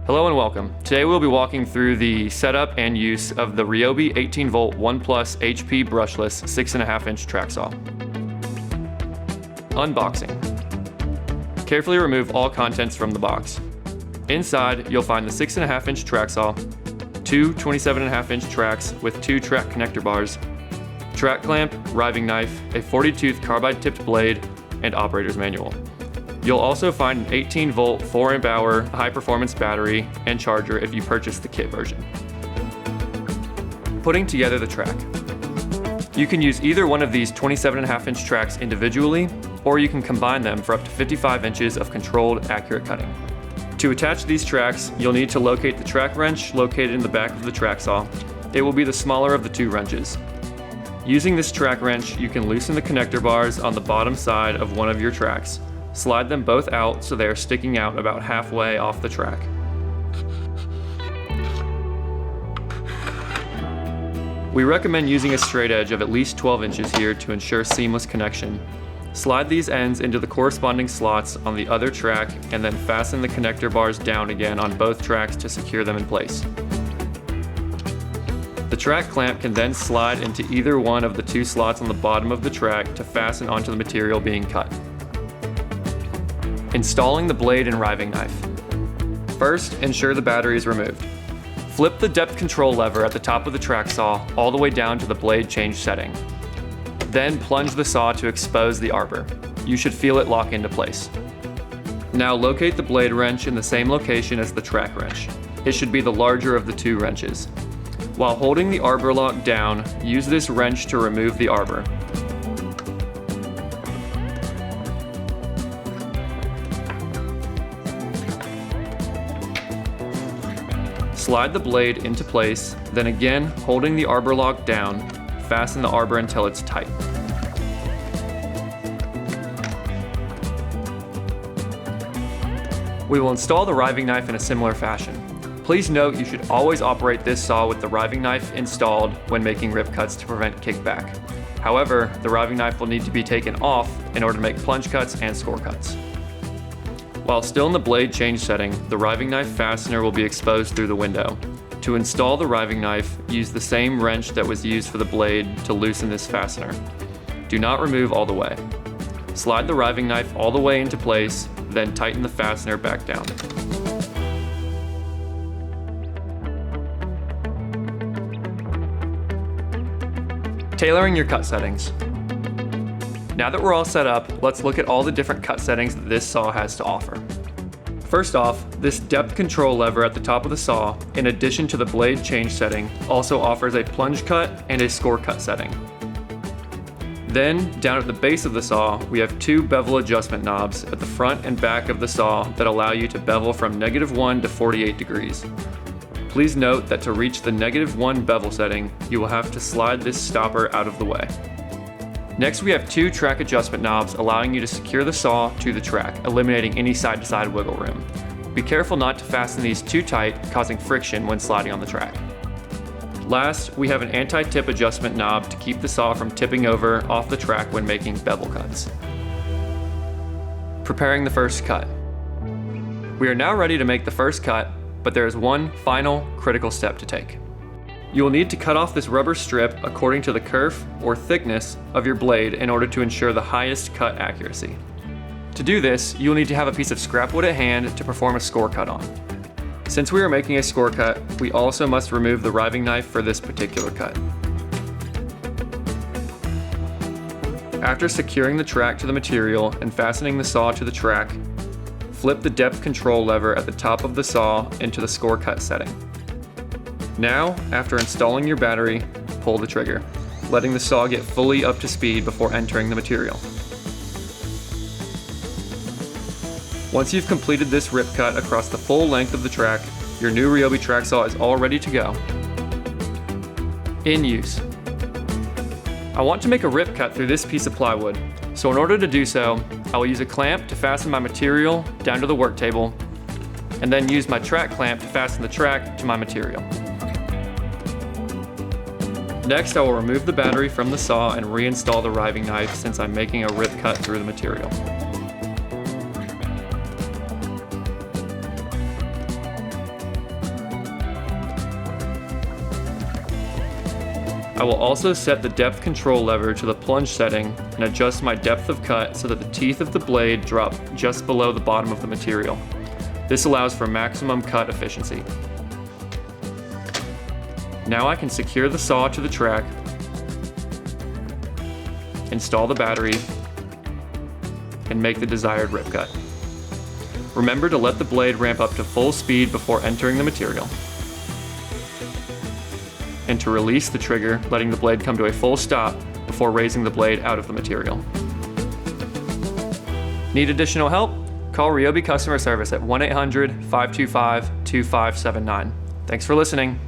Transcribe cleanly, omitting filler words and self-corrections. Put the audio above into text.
Hello and welcome. Today we'll be walking through the setup and use of the RYOBI 18V ONE HP Brushless 6.5-inch track saw. Unboxing. Carefully remove all contents from the box. Inside, you'll find the 6.5-inch track saw, two 27.5-inch tracks with 2 track connector bars, track clamp, riving knife, a 40-tooth carbide-tipped blade, and operator's manual. You'll also find an 18V 4-amp-hour high-performance battery and charger if you purchase the kit version. Putting together the track. You can use either one of these 27.5-inch tracks individually, or you can combine them for up to 55 inches of controlled, accurate cutting. To attach these tracks, you'll need to locate the track wrench located in the back of the track saw. It will be the smaller of the 2 wrenches. Using this track wrench, you can loosen the connector bars on the bottom side of one of your tracks. Slide them both out so they are sticking out about halfway off the track. We recommend using a straight edge of at least 12 inches here to ensure seamless connection. Slide these ends into the corresponding slots on the other track and then fasten the connector bars down again on both tracks to secure them in place. The track clamp can then slide into either one of the 2 slots on the bottom of the track to fasten onto the material being cut. Installing the blade and riving knife. First, ensure the battery is removed. Flip the depth control lever at the top of the track saw all the way down to the blade change setting. Then plunge the saw to expose the arbor. You should feel it lock into place. Now locate the blade wrench in the same location as the track wrench. It should be the larger of the 2 wrenches. While holding the arbor lock down, use this wrench to remove the arbor. Slide the blade into place, then again, holding the arbor lock down, fasten the arbor until it's tight. We will install the riving knife in a similar fashion. Please note you should always operate this saw with the riving knife installed when making rip cuts to prevent kickback. However, the riving knife will need to be taken off in order to make plunge cuts and score cuts. While still in the blade change setting, the riving knife fastener will be exposed through the window. To install the riving knife, use the same wrench that was used for the blade to loosen this fastener. Do not remove all the way. Slide the riving knife all the way into place, then tighten the fastener back down. Tailoring your cut settings. Now that we're all set up, let's look at all the different cut settings that this saw has to offer. First off, this depth control lever at the top of the saw, in addition to the blade change setting, also offers a plunge cut and a score cut setting. Then, down at the base of the saw, we have 2 bevel adjustment knobs at the front and back of the saw that allow you to bevel from -1 to 48 degrees. Please note that to reach the -1 bevel setting, you will have to slide this stopper out of the way. Next, we have 2 track adjustment knobs allowing you to secure the saw to the track, eliminating any side-to-side wiggle room. Be careful not to fasten these too tight, causing friction when sliding on the track. Last, we have an anti-tip adjustment knob to keep the saw from tipping over off the track when making bevel cuts. Preparing the first cut. We are now ready to make the first cut, but there is one final critical step to take. You will need to cut off this rubber strip according to the kerf or thickness of your blade in order to ensure the highest cut accuracy. To do this, you will need to have a piece of scrap wood at hand to perform a score cut on. Since we are making a score cut, we also must remove the riving knife for this particular cut. After securing the track to the material and fastening the saw to the track, flip the depth control lever at the top of the saw into the score cut setting. Now, after installing your battery, pull the trigger, letting the saw get fully up to speed before entering the material. Once you've completed this rip cut across the full length of the track, your new RYOBI track saw is all ready to go. In use. I want to make a rip cut through this piece of plywood, so in order to do so, I will use a clamp to fasten my material down to the work table, and then use my track clamp to fasten the track to my material. Next, I will remove the battery from the saw and reinstall the riving knife since I'm making a rip cut through the material. I will also set the depth control lever to the plunge setting and adjust my depth of cut so that the teeth of the blade drop just below the bottom of the material. This allows for maximum cut efficiency. Now I can secure the saw to the track, install the battery, and make the desired rip cut. Remember to let the blade ramp up to full speed before entering the material, and to release the trigger, letting the blade come to a full stop before raising the blade out of the material. Need additional help? Call RYOBI customer service at 1-800-525-2579. Thanks for listening.